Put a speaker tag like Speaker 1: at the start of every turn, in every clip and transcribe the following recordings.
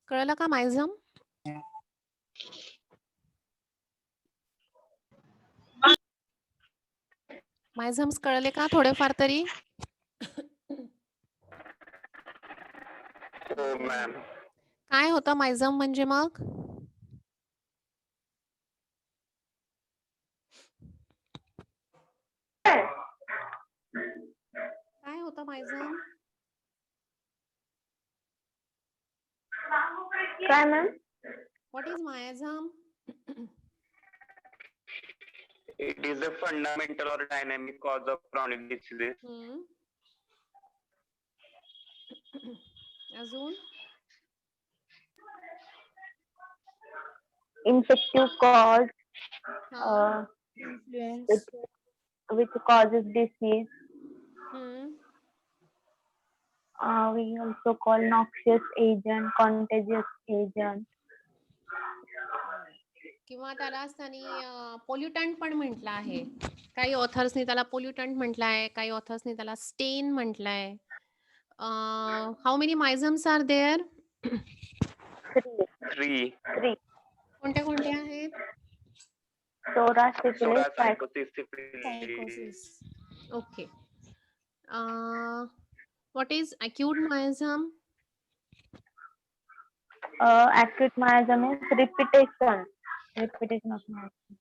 Speaker 1: कळलं का मायझम? मायझम्स कळले का थोडेफार तरी?
Speaker 2: हो मॅम.
Speaker 1: काय होतं मायझम म्हणजे मग? काय होतं मायझम?
Speaker 3: काय ma'am?
Speaker 1: What is miasm?
Speaker 2: It is a fundamental or dynamic cause of chronic diseases.
Speaker 1: अजून?
Speaker 3: Infective cause
Speaker 1: हा.
Speaker 3: which causes disease.
Speaker 1: हम्म.
Speaker 3: We also call noxious agent, contagious agent.
Speaker 1: किंवा त्यालाच त्यांनी पोल्युटंट पण म्हटलं आहे. काही ऑथर्सनी त्याला पोल्युटंट म्हटलंय, काही ऑथर्सनी त्याला स्टेन म्हटलंय. How many miasms are there?
Speaker 2: Three.
Speaker 1: कोणत्या कोणत्या आहेत?
Speaker 3: Psora, syphilis,
Speaker 2: Psora, psychosis, syphilis.
Speaker 1: Okay. What is acute miasm?
Speaker 3: acute miasm is repetition of miasm.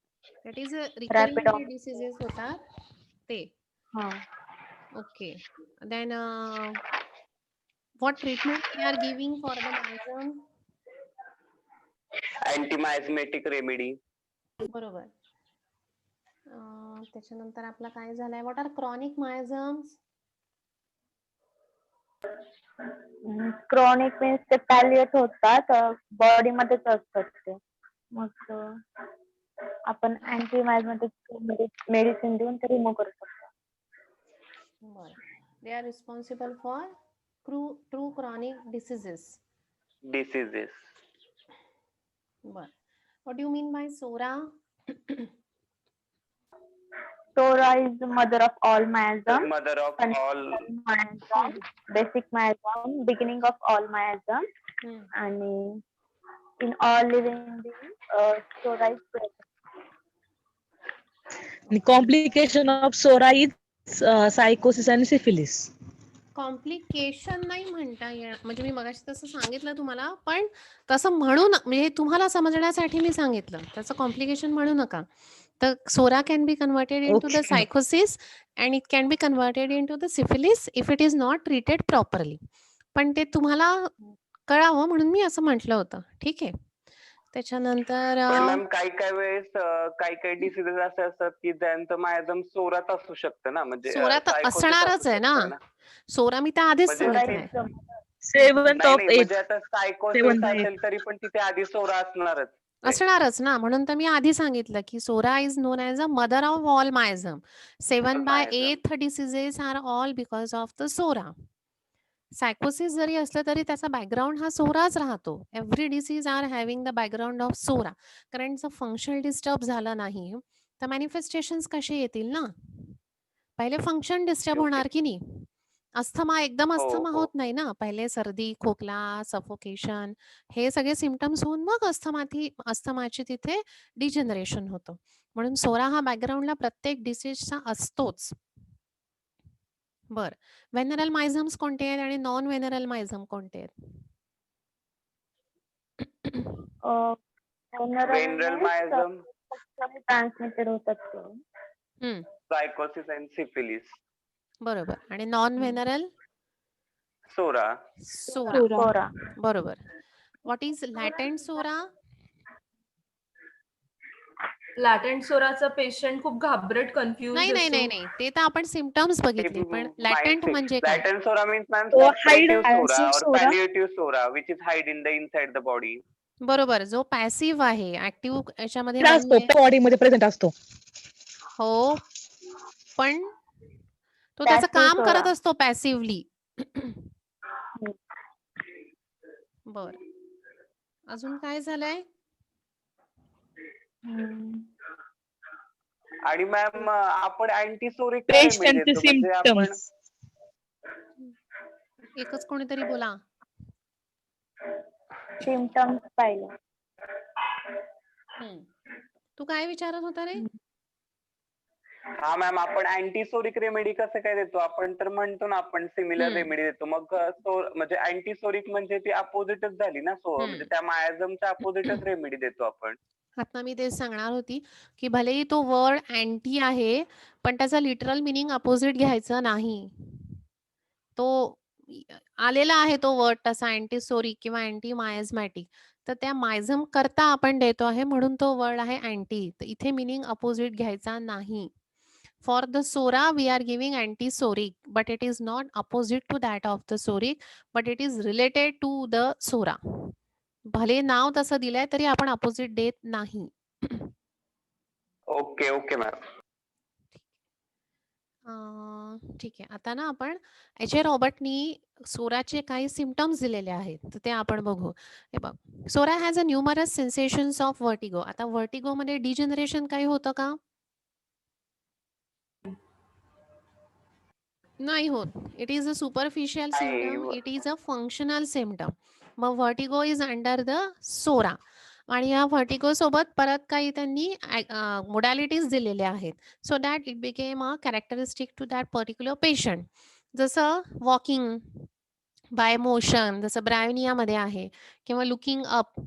Speaker 1: That is a
Speaker 3: Rapid
Speaker 1: recurrent
Speaker 3: on-
Speaker 1: diseases होतात ते. Okay. Then what treatment we are giving for the miasm?
Speaker 2: Anti-miasmatic remedy.
Speaker 1: बरोबर. त्याच्यानंतर आपला काय झालाय? What are chronic miasms?
Speaker 3: Chronic means ते palliate होतात body मध्येच असतात ते. मग आपण अँटी मायझमॅटिक मेडिसिन देऊन ते रिमूव्ह करू शकतो.
Speaker 1: They are responsible for true chronic diseases. But what do you mean by Psora?
Speaker 3: Psora is the mother of all miasm.
Speaker 2: The mother of all.
Speaker 3: Miasm, basic miasm, beginning of all miasm. And in all living beings, Psora is present.
Speaker 4: The complication of psora is psychosis and syphilis.
Speaker 1: Complication नाही म्हणता येणार, म्हणजे मी मगाशी तसं सांगितलं तुम्हाला, पण तसं म्हणून म्हणजे तुम्हाला समजण्यासाठी मी सांगितलं, त्याचं कॉम्प्लिकेशन म्हणू नका. तर psora can be converted into the
Speaker 4: Okay.
Speaker 1: Sycosis and it can be converted into the syphilis if it is not treated properly. पण ते तुम्हाला कळावं म्हणून मी असं म्हटलं होतं. ठीक आहे. त्याच्यानंतर
Speaker 2: पण मॅम काही वेळेस काही डिसीजेस असे असतात की त्यांचं मायझम सोरात असू शकतं ना, म्हणजे
Speaker 1: सोरा तर
Speaker 2: psychosis
Speaker 1: असणारच
Speaker 2: असू
Speaker 1: आहे ना.
Speaker 2: शकतं ना.
Speaker 1: सोरा मी तर आधीच
Speaker 2: म्हणजे
Speaker 1: सांगितलंय.
Speaker 4: Seventh
Speaker 2: नाही
Speaker 4: of
Speaker 2: नाही,
Speaker 4: eighth.
Speaker 2: म्हणजे आता सायकोसिस
Speaker 4: Seventh of
Speaker 2: असेल तरी पण तिथे आधी सोरा असणारच.
Speaker 1: असणारच ना, म्हणून तर मी आधी सांगितलं की psora is known as a mother of all miasm. 7/8 diseases are all because of the psora. Sycosis जरी असलं तरी त्याचा बॅकग्राऊंड हा सोराच राहतो. Every disease are having the background of psora. कारण जर फंक्शन डिस्टर्ब झालं नाही तर मॅनिफेस्टेशन्स कसे येतील ना. पहिले फंक्शन डिस्टर्ब होणार की नाही. अस्थमा एकदम अस्थमा होत नाही ना. पहिले सर्दी, खोकला, सफोकेशन हे सगळे सिम्पटम्स होऊन मग अस्थमाची तिथे डिजनरेशन होतं. म्हणून सोरा हा बॅकग्राऊंडला प्रत्येक डिसीजचा असतोच. बरं. व्हेनरल मायझम्स कोणते आहेत आणि नॉन व्हेनरल मायझम कोणते आहेत?
Speaker 2: Venereal miasm,
Speaker 3: ट्रान्समिटेड होतात.
Speaker 2: Sycosis and syphilis.
Speaker 1: बरोबर. आणि नॉन व्हेनरल?
Speaker 2: सोरा.
Speaker 1: सोरा. बरोबर. What is latent psora?
Speaker 5: Latent सोराचा पेशंट खूप घाबरट कन्फ्युज
Speaker 1: नाही. ते तर आपण सिम्पटम्स बघितले, पण लॅटेंट म्हणजे काय?
Speaker 2: लॅटेंट सोरा means ma'am
Speaker 4: So,
Speaker 2: suppressive
Speaker 4: hide
Speaker 2: सोरा
Speaker 4: passive
Speaker 2: और
Speaker 4: sora.
Speaker 2: पॅलिएटिव्ह सोरा which is hide in the inside the body.
Speaker 1: बरोबर. जो पॅसिव्ह आहे, ऍक्टिव्ह याच्यामध्ये
Speaker 4: असतो
Speaker 1: नाहीये.
Speaker 4: बॉडी मध्ये प्रेझेंट असतो.
Speaker 1: हो, पण तो त्याचं
Speaker 3: Passive
Speaker 1: काम
Speaker 3: सोरा.
Speaker 1: करत असतो पॅसिव्हली. बर. अजून काय झालंय?
Speaker 2: आणि मॅम आपण अँटीसोरिक
Speaker 4: Patient
Speaker 2: रेमेडी देतो, म्हणजे आपण
Speaker 4: symptoms.
Speaker 1: एकच कोणीतरी बोला.
Speaker 3: सिम्पटम्स पाहिले.
Speaker 1: हम्म. तू काय विचारत होता रे?
Speaker 2: हा मॅम, आपण अँटीसोरिक रेमेडी कसं काय देतो? आपण तर म्हणतो ना आपण सिमिलर
Speaker 1: हम्म.
Speaker 2: रेमेडी देतो. मग म्हणजे अँटीसोरिक म्हणजे ती अपोजिटच झाली ना. म्हणजे त्या मायाझमच्या अपोजिटच रेमेडी देतो आपण.
Speaker 1: आता मी तेच सांगणार होती की भलेही तो वर्ड अँटी आहे पण त्याचा लिटरल मिनिंग अपोजिट घ्यायचा नाही. तो आलेला आहे तो वर्ड तसा अँटीसोरिक किंवा अँटी मायझमॅटिक, तर त्या मायझम करता आपण देतो आहे म्हणून तो वर्ड आहे अँटी. तर इथे मिनिंग अपोजिट घ्यायचा नाही. For the psora we are giving antipsoric but it is not opposite to that of the psoric but it is related to the psora. भले नाव तसं दिलंय तरी आपण अपोजिट देत नाही.
Speaker 2: Okay okay ma'am.
Speaker 1: ठीक आहे. आता ना आपण एच ए रॉबर्टनी सोराचे काही सिम्पटम्स दिलेले आहेत तर ते आपण बघू. हे बघ, psora has a numerous sensations of vertigo. आता व्हर्टिगो मध्ये डिजनरेशन काही होतं का? नाही होत. It is a superficial symptom, it is a functional symptom. मग vertigo is under the psora आणि या व्हर्टिगो सोबत परत काही त्यांनी मोडॅलिटीज दिलेल्या आहेत so that it became a characteristic to that particular patient. जसं वॉकिंग बाय मोशन जसं ब्रायोनियामध्ये आहे किंवा लुकिंग अप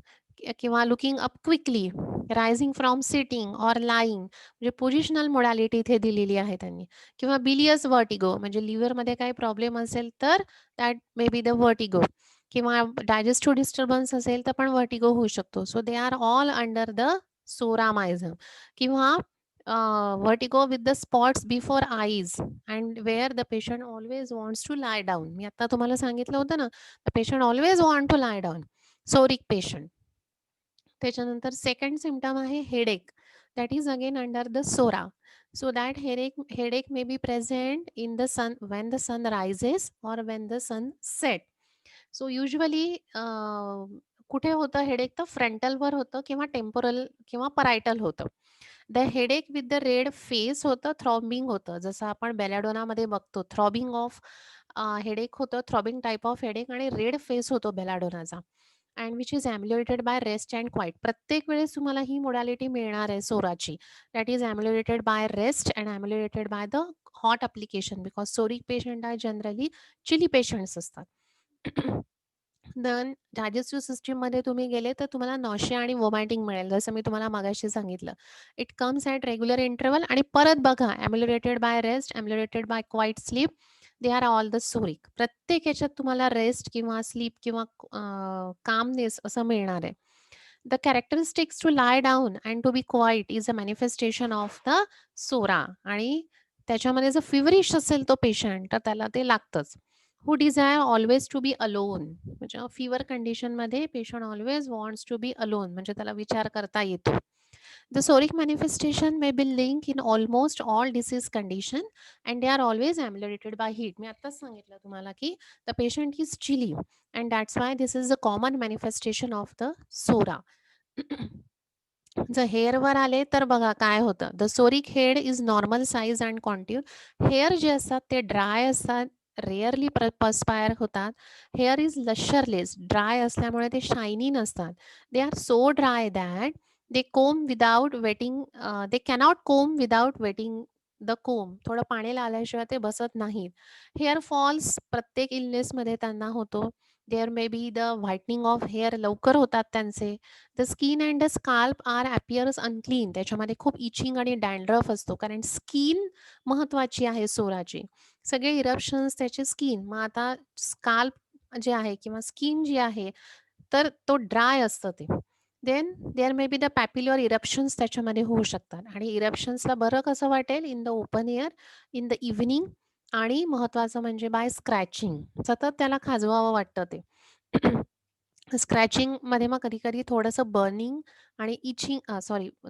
Speaker 1: किंवा looking up quickly, rising from sitting or lying म्हणजे पोझिशनल मोडॅलिटी इथे दिलेली आहे त्यांनी. किंवा बिलियस व्हर्टिगो म्हणजे लिव्हरमध्ये काही प्रॉब्लेम असेल तर that may be the vertigo. किंवा डायजेस्टिव्ह डिस्टर्बन्स असेल तर पण व्हर्टिगो होऊ शकतो. So they are all under the psora miasm. किंवा vertigo with the spots before eyes and where the patient always wants to lie down. मी आता तुम्हाला सांगितलं होतं ना, the patient always want to lie down. Psoric patient. त्याच्यानंतर second symptom आहे headache. That is again under the psora. So that headache may be present in the sun when the sun rises or when the sun set. So usually कुठे होतं headache? तर फ्रंटलवर होतं किंवा temporal किंवा parietal होतं. The headache with the red face होतं, throbbing होतं. जसं आपण बेलाडोनामध्ये बघतो थ्रॉबिंग ऑफ हेडेक होतं, थ्रॉबिंग टाईप ऑफ हेडेक आणि रेड फेस होतो बेलाडोनाचा. And which is ameliorated by rest and quiet. प्रत्येक वेळेस तुम्हाला ही मोडॅलिटी मिळणार आहे सोराची. That is ameliorated by rest and ameliorated by the hot application because psoric patient are generally chilly patients असतात. देन डायजेस्टिव्ह सिस्टीममध्ये तुम्ही गेले तर तुम्हाला नॉशिया आणि वॉमिटिंग मिळेल जसं मी तुम्हाला मगाशी सांगितलं. It comes at regular interval आणि परत बघा ameliorated by rest, ameliorated by quiet sleep. They are all the psoric. प्रत्येक याच्यात तुम्हाला रेस्ट किंवा स्लीप किंवा कामनेस असं मिळणार आहे. The characteristics to lie down and to be quiet is a manifestation of the psora. आणि त्याच्यामध्ये जर फिवरिश असेल तो पेशंट तर त्याला ते लागतंच. Who desire always to be alone. म्हणजे फिवर कंडिशनमध्ये patient always wants to be alone म्हणजे त्याला विचार करता येतो. The soric manifestation may be linked in almost all disease condition and they are always ameliorated by heat. मी आत्ताच सांगितलं तुम्हाला की the patient is chilly and that's why this is a common manifestation of the SORA. जर हेअरवर आले तर बघा काय होतं. The psoric head is normal size and contour. Hair जे असतात ते ड्राय असतात, रेअरली पर्स्पायर होतात. Hair is लशरलेस. ड्राय असल्यामुळे ते शायनी नसतात. They are so dry that they comb without wetting. They cannot comb without wetting the comb. थोडं पाण्याला आल्याशिवाय ते बसत नाहीत. हेअर फॉल्स प्रत्येक इलनेसमध्ये त्यांना होतो. There may be the whitening of hair लवकर होतात त्यांचे. The skin and the scalp are appears unclean. त्याच्यामध्ये खूप इचिंग आणि डॅन्ड्रफ असतो कारण स्किन महत्वाची आहे सोराची. सगळे इरप्शन्स त्याचे स्किन. मग आता स्काल्प जे आहे किंवा स्किन जी आहे तर तो ड्राय असतं ते. Then there may be the papular eruptions त्याच्यामध्ये होऊ शकतात आणि इरप्शन्सला बरं कसं वाटेल? In the open air, in the evening आणि महत्वाचं म्हणजे बाय स्क्रॅचिंग. सतत त्याला खाजवावं वाटतं ते. स्क्रॅचिंगमध्ये मग कधी-कधी थोडंसं बर्निंग आणि इचिंग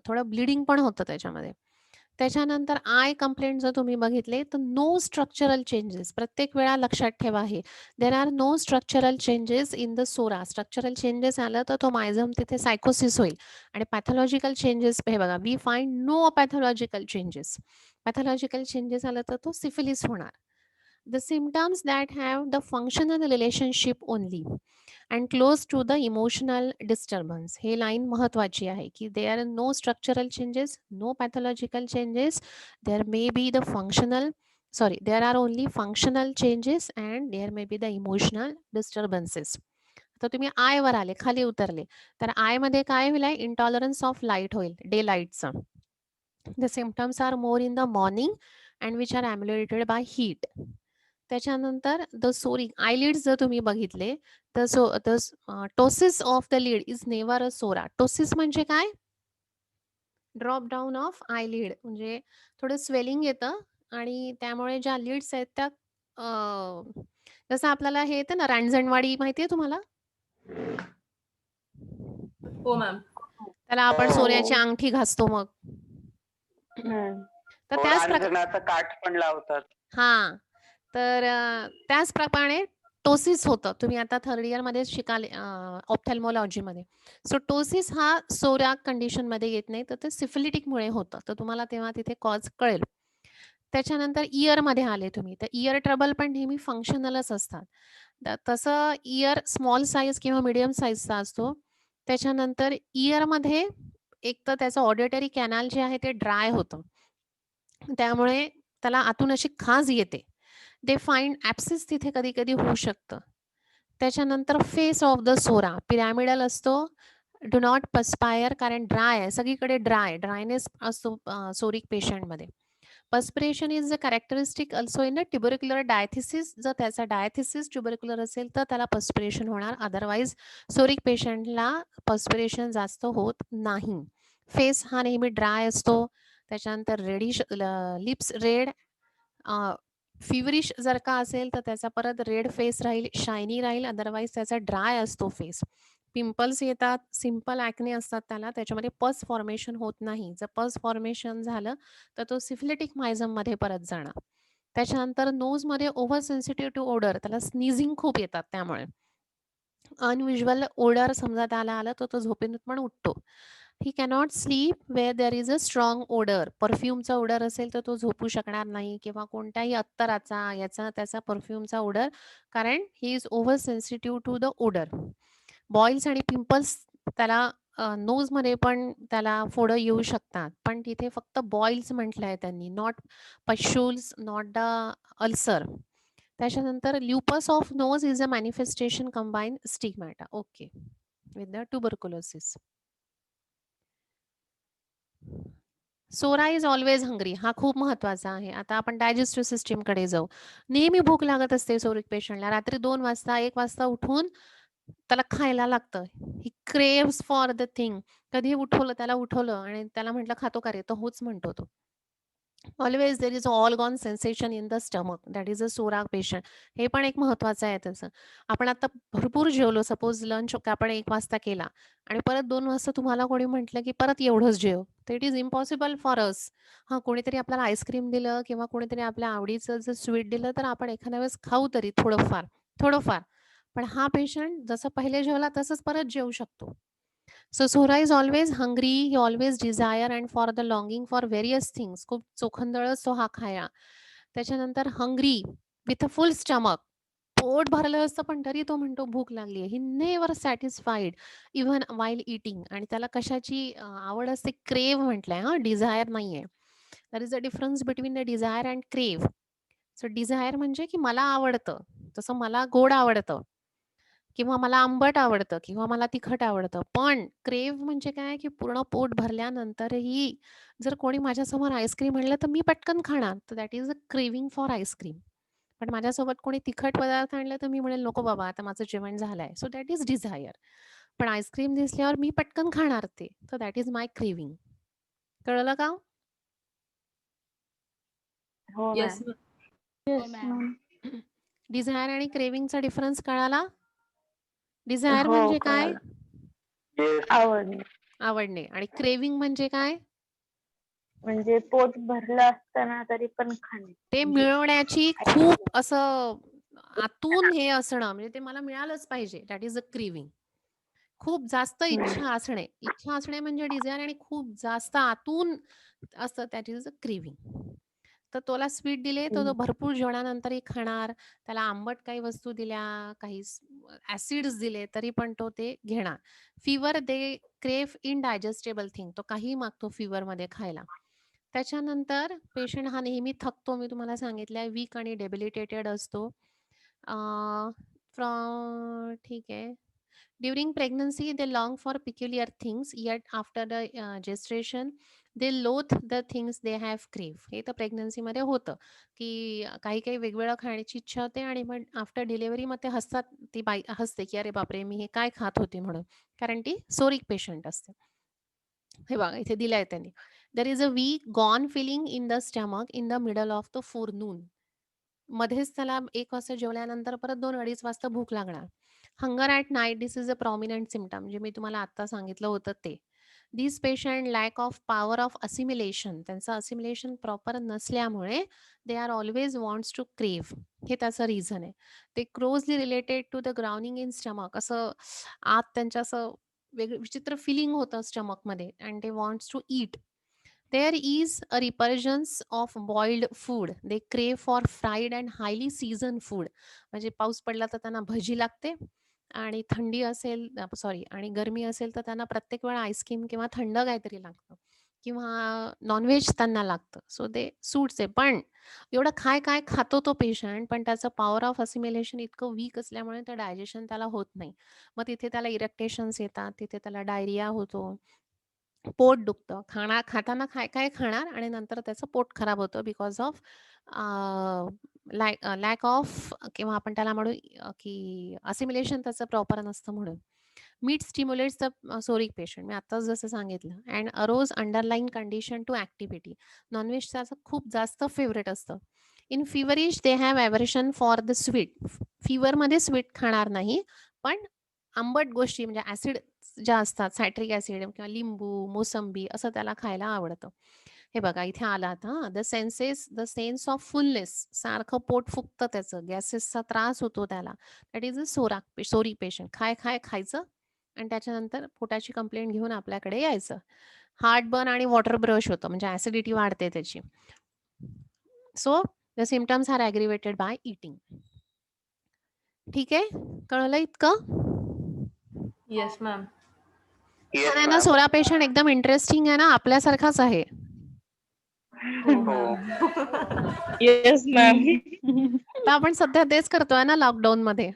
Speaker 1: थोडं ब्लिडिंग पण होतं त्याच्यामध्ये. त्याच्यानंतर आय कंप्लेंट जर तुम्ही बघितले तर नो स्ट्रक्चरल चेंजेस. प्रत्येक वेळा लक्षात ठेवा हे. There are no structural changes in the psora. Structural changes आलं तर तो मायझम तिथे सायकोसिस होईल. आणि पॅथॉलॉजिकल चेंजेस हे बघा we find no pathological changes. Pathological changes आलं तर तो सिफिलिस होणार. the symptoms that have the functional relationship only and close to the emotional disturbance. हे लाईन महत्वाची आहे की there are no structural changes, no pathological changes. There may be the functional, sorry, there are only functional changes and there may be the emotional disturbances. तर तुम्ही I वर आले, खाली उतरले, तर आय मध्ये काय होईल? इंटॉलरन्स ऑफ लाईट होईल, डे लाईटचं. The symptoms are more in the morning and which are ameliorated by heat. त्याच्यानंतर द सोरिंग आयलिड्स जर तुम्ही बघितले तर ptosis of the lid is never a psora. Ptosis म्हणजे काय? ड्रॉप डाऊन ऑफ आयलिड, म्हणजे थोडं स्वेलिंग येतं आणि त्यामुळे ज्या लीड्स आहेत त्या जसं आपल्याला हे येतं ना रांजणवाडी, माहितीये तुम्हाला?
Speaker 5: हो मॅम.
Speaker 1: त्याला आपण सोन्याची अंगठी घासतो मग. तर
Speaker 2: हो,
Speaker 1: त्याच
Speaker 2: रांजणाचं काठ पण लावतात.
Speaker 1: हां. तर त्याचप्रमाणे टोसिस होतं. तुम्ही आता थर्ड इयरमध्ये शिकाल ऑप्थॅल्मॉलॉजीमध्ये. सो टोसिस हा सोरा कंडिशनमध्ये येत नाही, तर ते सिफिलिटिकमुळे होतं. तर तुम्हाला तेव्हा तिथे कॉज कळेल. त्याच्यानंतर इयरमध्ये आले तुम्ही, तर इयर ट्रबल पण नेहमी फंक्शनलच असतात. तसं इयर स्मॉल साईज किंवा मीडियम साईजचा असतो. त्याच्यानंतर इयरमध्ये एक तर त्याचं ऑडिटरी कॅनाल जे आहे ते ड्राय होतं. त्यामुळे त्याला आतून अशी खाज येते. दे फाइंड ॲप्सिस तिथे कधी-कधी होऊ शकतं. त्याच्यानंतर face of the psora pyramidal असतो. डू नॉट पर्स्पायर, कारण ड्राय आहे, सगळीकडे ड्रायनेस असतो सोरिक पेशंटमध्ये. Perspiration is a characteristic also in a tubercular diathesis. जर त्याचा डायथिसिस ट्युबरक्युलर असेल तर त्याला पर्स्पिरेशन होणार, अदरवाईज सोरिक पेशंटला पर्स्पिरेशन जास्त होत नाही. फेस हा नेहमी ड्राय असतो. त्याच्यानंतर रेडिश लिप्स रेड, फिवरिश जर का असेल तर त्याचा परत रेड फेस राहील, शायनी राहील, अदरवाईज त्याचा ड्राय असतो फेस. पिंपल्स येतात, सिंपल ॲक्ने असतात त्याला, त्याच्यामध्ये पस फॉर्मेशन होत नाही. जर पस फॉर्मेशन झालं तर तो सिफिलिटिक मायझममध्ये परत जाणार. त्याच्यानंतर नोजमध्ये ओव्हर सेन्सिटिव्ह टू ओडर, त्याला स्नीझिंग खूप येतात त्यामुळे. अनयुज्युअल ओडर समजा त्याला आलं तर तो झोपेतून पण उठतो. He cannot sleep where there is a strong odour. परफ्यूमचा ओडर असेल तर तो झोपू शकणार नाही, किंवा कोणत्याही अत्तराचा याचा त्याचा परफ्यूमचा ओडर, कारण he is over sensitive to the odour. Boils आणि पिंपल्स त्याला नोजमध्ये पण त्याला फोडं येऊ शकतात, पण तिथे फक्त बॉईल्स म्हटलंय त्यांनी, not pustules, not the ulcer. त्याच्यानंतर lupus of nose is a manifestation combine stigmata, okay, with the tuberculosis. Psora is always hungry, हा खूप महत्वाचा आहे. आता आपण डायजेस्टिव्ह सिस्टीमकडे जाऊ. नेहमी भूक लागत असते सोरिक पेशंटला. रात्री 2 वाजता 1 वाजता उठून त्याला खायला लागतं. ही क्रेव्स फॉर द थिंग. कधी त्याला उठवलं आणि त्याला म्हटलं, "खातो का रे?" तर होच म्हणतो तो. Always there is all gone sensation in the stomach, that is a psora patient. हे पण एक महत्वाचं आहे त्याचं. आपण आता भरपूर जेवलो, सपोज लंच आपण 1 वाजता केला आणि परत 2 वाजता तुम्हाला कोणी म्हटलं, की परत एवढंच जेव, तर it is impossible for us. हां, कोणीतरी आपल्याला आईस्क्रीम दिलं किंवा कोणीतरी आपल्या आवडीचं जर स्वीट दिलं, तर आपण एखाद्या वेळेस खाऊ तरी थोडंफार. पण हा पेशंट जसं पहिले जेवला तसंच परत जेवू शकतो. So psora is always hungry, he always desire and for the longing for various things. खूप चोखंदळ असतो हा खाया. त्याच्यानंतर hungry with a full stomach, पोट भरलं असतं पण तरी तो म्हणतो भूक लागली आहे. ही never satisfied even while eating. आणि त्याला कशाची आवड असते? क्रेव्ह म्हटलंय, हां, डिझायर नाहीये. There is a difference between the desire and crave. So desire म्हणजे की मला आवडतं, जसं मला गोड आवडतं किंवा मला आंबट आवडतं किंवा मला तिखट आवडतं. पण क्रेव्ह म्हणजे काय, की पूर्ण पोट भरल्यानंतरही जर कोणी माझ्यासमोर आईस्क्रीम आणलं तर मी पटकन खाणार. तर that is a craving for ice cream. पण माझ्यासोबत कोणी तिखट पदार्थ आणलं तर मी म्हणेल, "नको बाबा, आता माझं जेवण झालंय." So that is desire. पण आईस्क्रीम दिसल्यावर मी पटकन खाणार ते. तर दॅट इज माय क्रेव्हिंग. कळलं का?
Speaker 3: हो
Speaker 5: येस
Speaker 3: मॅम.
Speaker 5: मॅम.
Speaker 1: डिझायर आणि क्रेव्हिंगचा डिफरन्स कळाला? डिझायर
Speaker 3: हो,
Speaker 1: म्हणजे काय?
Speaker 3: कळालं.
Speaker 2: येस.
Speaker 3: आवडणे.
Speaker 1: आवडणे. आणि क्रेव्हिंग म्हणजे काय?
Speaker 3: म्हणजे पोट भरलं असताना तरी पण खाणे.
Speaker 1: ते
Speaker 3: म्हणजे
Speaker 1: मिळवण्याची खूप असं आतून हे असणं, म्हणजे ते मला मिळालंच पाहिजे. That is a craving. खूप जास्त इच्छा असणे. इच्छा असणे म्हणजे डिझायर, आणि खूप जास्त आतून असतं, दॅट इज अ क्रेव्हिंग. तर त्याला स्वीट दिले तर तो
Speaker 3: हम्म.
Speaker 1: भरपूर जेवणानंतरही खाणार. त्याला आंबट काही वस्तू दिल्या, काही ॲसिड्स दिले तरी पण तो ते घेणार. फीवर दे क्रेव्ह इनडायजेस्टेबल थिंग. तो काहीही मागतो फीवरमध्ये खायला. त्याच्यानंतर पेशंट हा नेहमी थकतो. मी तुम्हाला सांगितलंय वीक आणि डेबिलिटेटेड असतो. ठीक आहे. During pregnancy, they long for peculiar things, yet after the gestation, they loathe the things they have crave. हे तर प्रेग्नन्सीमध्ये होतं, की काही काही वेगवेगळं खाण्याची इच्छा होते आणि मग आफ्टर डिलिव्हरी मग ते हसतात, ती बाई हसते, की "अरे बापरे! मी हे काय खात होते?" म्हणून. कारण ती सोरिक पेशंट असते. हे बघा इथे दिलंय त्यांनी. "There is a weak gone feeling in the stomach in the middle of the forenoon." मध्येच त्याला 1 वाजता जेवल्यानंतर परत 2-2:30 वाजता भूक लागणार. Hunger at night this is a prominent symptom जे मी तुम्हाला आत्ता सांगितलं होतं ते. This patient lack of power of assimilation त्यांचं असिमिलेशन प्रॉपर नसल्यामुळे they are always wants to crave हे त्याचं रिझन आहे. ते closely related to the grounding in stomach असं आत त्यांच्या असं वेगळं विचित्र फिलिंग होतं स्टमकमध्ये and they wants to eat. There is a repurgence of boiled food. They crave for fried and highly seasoned food. म्हणजे पाऊस पडला तर त्यांना भजी लागते आणि थंडी असेल सॉरी आणि गरमी असेल तर त्यांना प्रत्येक वेळा आईस्क्रीम किंवा थंड काहीतरी लागतं किंवा नॉनव्हेज त्यांना लागतं. सो दे सूट्स आहे. पण एवढं काय खातो तो पेशंट पण त्याचं पॉवर ऑफ असिमिलेशन इतकं वीक असल्यामुळे ते डायजेशन त्याला होत नाही. मग तिथे त्याला इरेक्टेशन्स येतात, तिथे त्याला डायरिया होतो. पोट दुखतं. खाताना काय खाणार आणि नंतर त्याचं पोट खराब होतं बिकॉज ऑफ लॅक ऑफ किंवा आपण त्याला म्हणू की असिमिलेशन त्याचं प्रॉपर नसतं म्हणून. Meat stimulates the psoric patient. मी आत्ताच जसं सांगितलं and arose underline condition to activity. Non veg त्याचं खूप जास्त फेव्हरेट असतं. In feverish they have aversion for the sweet. फीवरमध्ये स्वीट खाणार नाही, पण आंबट गोष्टी म्हणजे ॲसिड ज्या असतात सायट्रिक ॲसिड किंवा लिंबू, मोसंबी असं त्याला खायला आवडतं. हे बघा इथे आला आता द सेन्स ऑफ फुलनेस सारखं पोट फुगतं त्याचं, गॅसेसचा त्रास होतो त्याला. That is a psoric patient. खायचं आणि त्याच्यानंतर पोटाची कंप्लेंट घेऊन आपल्याकडे यायचं. हार्टबर्न आणि वॉटर ब्रश होतं म्हणजे ॲसिडिटी वाढते त्याची. So the symptoms are aggravated by eating. ठीक आहे, कळलं इतकं?
Speaker 5: Yes ma'am.
Speaker 2: येस
Speaker 1: आहे ना
Speaker 2: मॅम.
Speaker 1: सोरा पेशंट एकदम इंटरेस्टिंग आहे ना आपल्यासारखाच आहे.
Speaker 5: हो
Speaker 2: हो.
Speaker 5: मॅम.
Speaker 4: Yes ma'am.
Speaker 1: तर आपण सध्या तेच करतोय ना लॉकडाऊन मध्ये.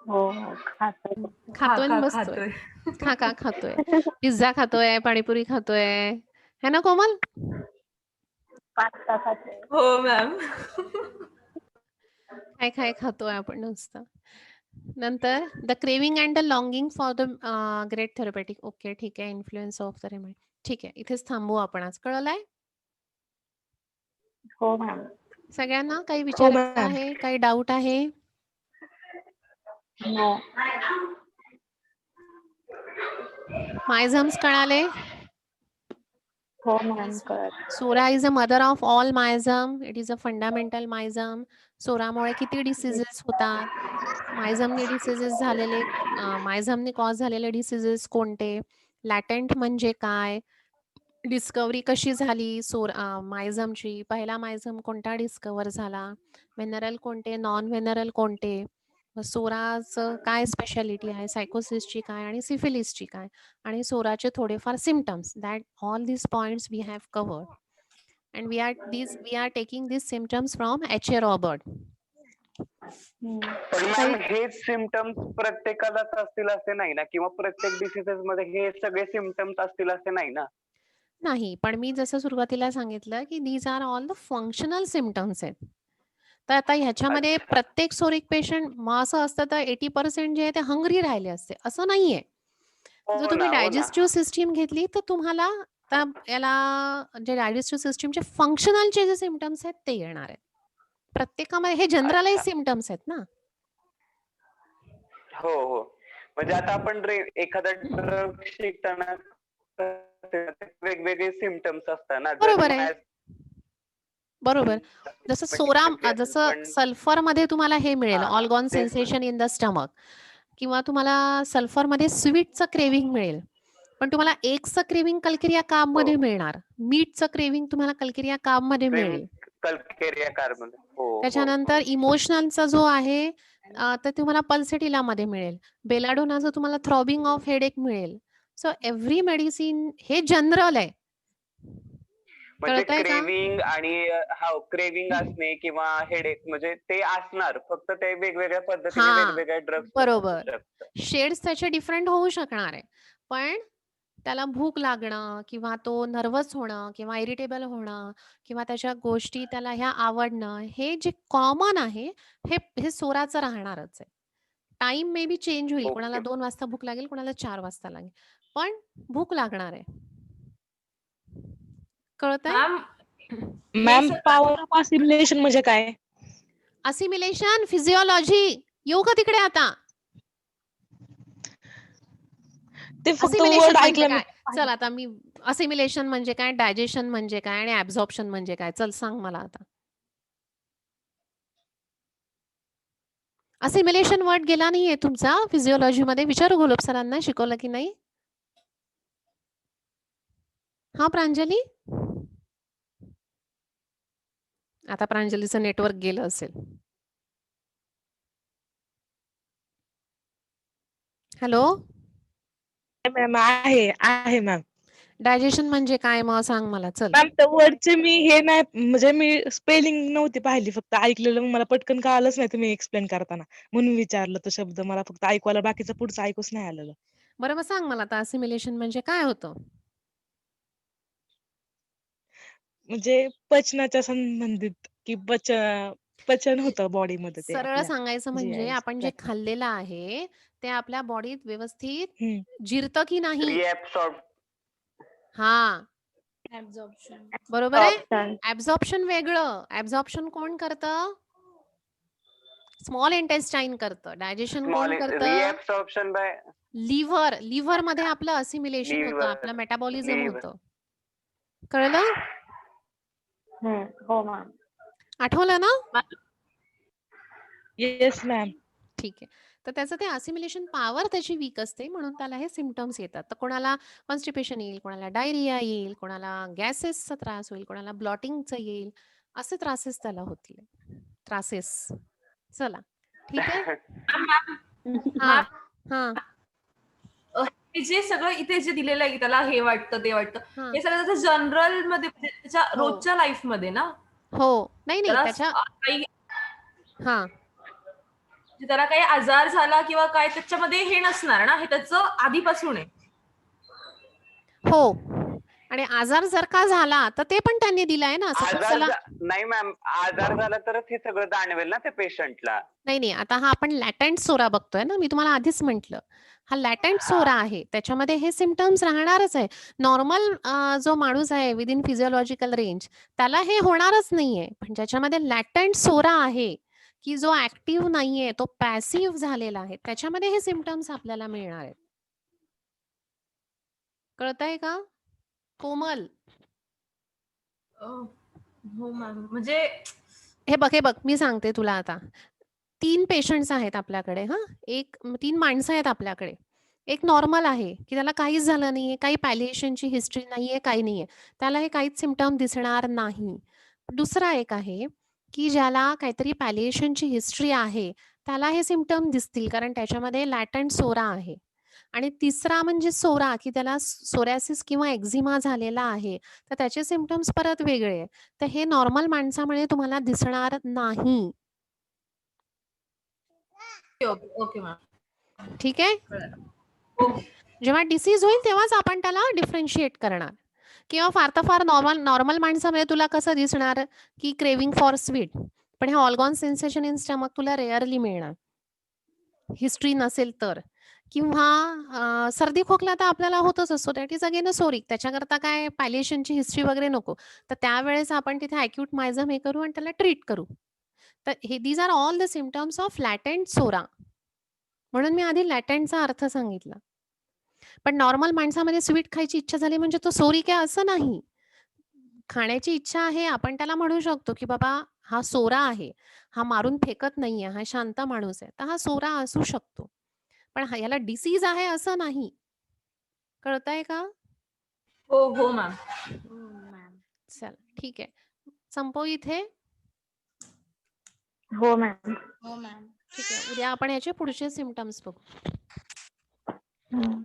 Speaker 3: हो खातो.
Speaker 1: खातोय आणि बसतोय. खातोय. पिझ्झा खातोय, पाणीपुरी खातोय. है ना कोमल?
Speaker 3: पास्ता खाते.
Speaker 5: हो मॅम.
Speaker 1: काय खातोय आपण नुसतं. नंतर the craving and the longing for the great therapeutic. Okay ठीक आहे. Influence of the remedy. ठीक आहे. इथेच थांबू आपण आज. कळलंय?
Speaker 3: हो मॅम.
Speaker 1: सगळ्यांना काही
Speaker 4: हो
Speaker 1: विचारायचं
Speaker 4: मॅम.
Speaker 1: आहे? काही डाऊट आहे?
Speaker 3: हो.
Speaker 1: मायझम्स कळाले?
Speaker 3: हो मॅम कळत.
Speaker 1: Psora is a mother of all miasm. It is a fundamental miasm. सोरामुळे किती डिसीजेस होतात? मायझमने डिसीजेस झालेले मायझमने कॉज झालेले डिसीजेस कोणते? लॅटेंट म्हणजे काय? डिस्कव्हरी कशी झाली मायझमची? पहिला मायझम कोणता डिस्कव्हर झाला? व्हेनरल कोणते? नॉन व्हेनरल कोणते? सोराचं काय स्पेशालिटी आहे? सायकोसिसची काय आणि सिफिलिसची काय? आणि सोराचे थोडेफार symptoms. That all these points we have covered and we are taking these symptoms from H.A. Robert.
Speaker 2: पण
Speaker 1: काही
Speaker 2: मॅम हेच सिम्पटम्स प्रत्येकालाच असतील असे नाही ना, किंवा प्रत्येक डिसीजेस मध्ये हे सगळे सिम्पटम्स असतील असे नाही ना.
Speaker 1: नाही, पण मी जसं सुरुवातीला सांगितलं, की these are all the functional symptoms आहेत. तर आता ह्याच्यामध्ये
Speaker 2: अच्छा.
Speaker 1: प्रत्येक सोरिक पेशंट मग असं असतं तर 80% जे आहे ते हंग्री राहिले असते, असं नाहीये. जर
Speaker 2: हो
Speaker 1: तुम्ही
Speaker 2: ना, हो ना.
Speaker 1: डायजेस्टिव्ह सिस्टम घेतली तर तुम्हाला याला जे डायजेस्टिव्ह सिस्टमचे फंक्शनलचे जे सिम्पटम्स आहेत ते येणार आहेत. प्रत्येकामध्ये हे जनरलाइज
Speaker 2: अच्छा.
Speaker 1: सिम्पटम्स आहेत ना.
Speaker 2: हो, हो. म्हणजे आता आपण एखादा ड्रग शिकताना वेगवेगळे सिम्पटम्स असतात ना.
Speaker 1: बरोबर आहे. बरोबर. जसं
Speaker 2: पण
Speaker 1: सल्फरमध्ये तुम्हाला हे मिळेल
Speaker 2: हां,
Speaker 1: ऑलगॉन
Speaker 2: तेच.
Speaker 1: सेन्सेशन इन द स्टमक किंवा तुम्हाला सल्फरमध्ये स्वीटचं क्रेव्हिंग मिळेल. पण तुम्हाला एग्सचं क्रेव्हिंग कल्केरिया कार्बमध्ये
Speaker 2: हो.
Speaker 1: मिळणार. मीटचं क्रेव्हिंग तुम्हाला कल्केरिया कार्बमध्ये
Speaker 2: क्रेम
Speaker 1: मिळेल.
Speaker 2: Calcarea carbon. हो, हो,
Speaker 1: त्याच्यानंतर
Speaker 2: हो.
Speaker 1: इमोशनलचा जो आहे तर तुम्हाला पल्सेटिलामध्ये मिळेल. बेलाडोनाचं तुम्हाला थ्रॉबिंग ऑफ हेडेक मिळेल. सो एव्हरी मेडिसिन हे जनरल आहे.
Speaker 2: म्हणजे
Speaker 1: कळतंय का?
Speaker 2: क्रेव्हिंग आणि क्रेव्हिंग असणे किंवा हेडेक म्हणजे ते असणार. फक्त ते वेगवेगळ्या पद्धतीने
Speaker 1: हां,
Speaker 2: वेगवेगळ्या ड्रग्स
Speaker 1: बरोबर.
Speaker 2: शकतं.
Speaker 1: शेड्स त्याचे डिफरंट होऊ शकणार आहे. पण त्याला भूक लागणं किंवा तो नर्व्हस होणं किंवा इरिटेबल होणं किंवा त्याच्या गोष्टी त्याला ह्या आवडणं, हे जे कॉमन आहे, हे सोराचं राहणारच आहे. टाईम मे बी चेंज होईल. कोणाला
Speaker 2: ओके.
Speaker 1: 2 वाजता भूक लागेल, कोणाला 4 वाजता लागेल. पण भूक लागणार आहे. कळतंय?
Speaker 5: मॅम हे
Speaker 4: मॅम
Speaker 5: सगळं
Speaker 4: पॉवर ऑफ असिमिलेशन म्हणजे काय?
Speaker 1: असिमिलेशन, फिजिओलॉजी येऊ का तिकडे आता?
Speaker 4: ते फक्त
Speaker 1: असिमिलेशन
Speaker 4: वर्ड
Speaker 1: म्हणजे
Speaker 4: ऐकलं मी.
Speaker 1: काय? चल आता मी असिमिलेशन म्हणजे काय? डायजेशन म्हणजे काय? आणि ॲब्झॉर्प्शन म्हणजे काय? चल सांग मला आता. असिमिलेशन वर्ड गेला नाहीये तुमचा फिजिओलॉजीमध्ये? विचारू गोलप सरांना शिकवलं की नाही? हां, प्रांजली? आता प्रांजलीचं नेटवर्क गेलं असेल. हॅलो?
Speaker 4: मॅम आहे मॅम.
Speaker 1: डायजेशन म्हणजे काय मग सांग मला चल.
Speaker 4: मॅम त्या वर्डचे मी हे नाही म्हणजे मी स्पेलिंग नव्हती पाहिली, फक्त ऐकलेलं मग मला पटकन कळालंच नाही तुम्ही एक्सप्लेन करताना. म्हणून विचारलं तो शब्द. मला फक्त ऐकू आला, बाकीचं पुढचं ऐकूच नाही आलेलं.
Speaker 1: बरं मग सांग मला आता असिमिलेशन म्हणजे काय होतं?
Speaker 4: म्हणजे पचनाच्या संबंधित की पचन होतं बॉडीमध्ये ते
Speaker 1: सरळ
Speaker 4: आपल्या
Speaker 1: सांगायचं म्हणजे
Speaker 4: GIs
Speaker 1: आपण जे
Speaker 4: ट्रॅक्ट.
Speaker 1: खाल्लेलं आहे, ते आपल्या बॉडीत व्यवस्थित
Speaker 4: हं.
Speaker 1: जिरतं की नाही?
Speaker 2: रिॲब्सॉर्ब
Speaker 1: हां.
Speaker 5: ऍब्झॉर्प्शन.
Speaker 1: बरोबर आहे?
Speaker 3: ऑप्शन.
Speaker 1: ॲब्झॉर्प्शन वेगळं. ॲब्झॉर्प्शन कोण करतं? स्मॉल इंटेस्टाईन करतं. डायजेशन
Speaker 2: स्मॉल
Speaker 1: कोण करतं?
Speaker 2: रिॲब्सॉर्प्शन बाय
Speaker 1: लिव्हरमध्ये आपलं असिमिलेशन होतं, आपलं
Speaker 2: लिव्हर
Speaker 1: मेटाबॉलिझम
Speaker 2: लिव्हर.
Speaker 1: होतं. कळलं?
Speaker 3: हो मॅम.
Speaker 1: आठवलं ना?
Speaker 4: Yes ma'am.
Speaker 1: ठीक आहे. तर त्याचं ते असिमिलेशन पॉवर त्याची वीक असते म्हणून त्याला हे सिम्प्टम्स येतात. तर कोणाला कॉन्स्टिपेशन येईल, कोणाला डायरिया येईल, कोणाला गॅसेसचा त्रास होईल, कोणाला ब्लॉटिंगचं येईल, असे त्रासेस त्याला होतील. त्रासेस. चला. ठीक आहे? हां. हां.
Speaker 5: हे जे सगळं इथे जे दिलेलं आहे की त्याला हे वाटतं ते वाटतं,
Speaker 1: हां.
Speaker 5: हे सगळं त्याचं जनरल मध्ये म्हणजे त्याच्या
Speaker 1: हो.
Speaker 5: रोजच्या लाईफ मध्ये ना
Speaker 1: हो. नाही,
Speaker 5: त्याला
Speaker 1: त्याच्या
Speaker 5: काही
Speaker 1: हां.
Speaker 5: म्हणजे त्याला काही आजार झाला किंवा काय त्याच्यामध्ये हे नसणार ना, हे त्याचं आधीपासून आहे.
Speaker 1: हो. आणि आजार जर का झाला, तर ते पण त्यांनी दिलंय ना. सपोज
Speaker 2: आजार
Speaker 1: त्याला
Speaker 2: नाही मॅम, आजार झाला तरच हे सगळं जाणवेल ना त्या पेशंटला.
Speaker 1: नाही. आता हा आपण लॅटेंट सोरा बघतोय ना, मी तुम्हाला आधीच म्हटलं. हा लॅटेंट
Speaker 2: हा.
Speaker 1: सोरा आहे. त्याच्यामध्ये हे सिम्प्टम्स राहणारच आहे. नॉर्मल जो माणूस आहे विदिन फिजिओलॉजिकल रेंज, त्याला हे होणारच नाहीये. पण ज्याच्यामध्ये लॅटेंट सोरा आहे, की जो ॲक्टिव्ह नाहीये, तो पॅसिव्ह झालेला आहे, त्याच्यामध्ये हे सिम्प्टम्स आपल्याला मिळणार आहेत. कळतंय का? कोमल?
Speaker 5: हो मॅम. म्हणजे
Speaker 1: हे बघ, मी सांगते तुला आता. 3 पेशंट्स आहेत आपल्याकडे हां. 3 माणसं आहेत आपल्याकडे. एक नॉर्मल आहे, की त्याला काहीच झालं नाहीये, काही पॅलिएशनची हिस्ट्री नाहीये, काही नाहीये. त्याला हे काहीच सिम्प्टम दिसणार नाही. दुसरा एक आहे, की ज्याला काहीतरी पॅलिएशनची हिस्ट्री आहे, त्याला हे सिम्प्टम दिसतील कारण त्याच्यामध्ये लॅटेंट सोरा आहे. आणि तिसरा म्हणजे सोरा, की त्याला सोरियासिस किंवा एक्झिमा झालेला आहे, तर त्याचे सिम्प्टम्स परत वेगळे आहे. तर हे नॉर्मल माणसामध्ये तुम्हाला दिसणार नाही.
Speaker 5: Okay, okay ma'am.
Speaker 1: ठीक आहे?
Speaker 5: ओके.
Speaker 1: जेव्हा डिसीज होईल तेव्हाच आपण त्याला डिफरन्शिएट करणार किंवा फार तर फार नॉर्मल माणसामध्ये तुला कसं दिसणार की क्रेविंग फॉर स्वीट, पण हे ऑर्गॉन सेन्सेशन इन स्टमक तुला रेअरली मिळणार हिस्ट्री नसेल तर. किंवा सर्दी खोकला तर आपल्याला होतच असतो, दॅट इज अगेन अ सोरिक. त्याच्याकरता काय पॅलिएशनची हिस्ट्री वगैरे नको. तर त्यावेळेस आपण तिथे ॲक्यूट मायझम हे करू आणि त्याला ट्रीट करू. तर हे these are all the symptoms of latent psora. म्हणून मी आधी लॅटेंटचा अर्थ सांगितला. पण नॉर्मल माणसामध्ये स्वीट खायची इच्छा झाली म्हणजे तो सोरिक आहे असं नाही. खाण्याची इच्छा आहे आपण त्याला म्हणू शकतो, की बाबा हा सोरा आहे. हा मारून फेकत नाहीये. हा शांत माणूस आहे. तर हा सोरा असू शकतो. पण याला डिसीज आहे असं नाही. कळतंय का?
Speaker 5: हो हो मॅम.
Speaker 1: चला ठीक आहे. संपवू इथे.
Speaker 3: हो मॅम.
Speaker 1: ठीक आहे. उद्या आपण याचे पुढचे सिम्पटम्स बघू.
Speaker 3: हम्म.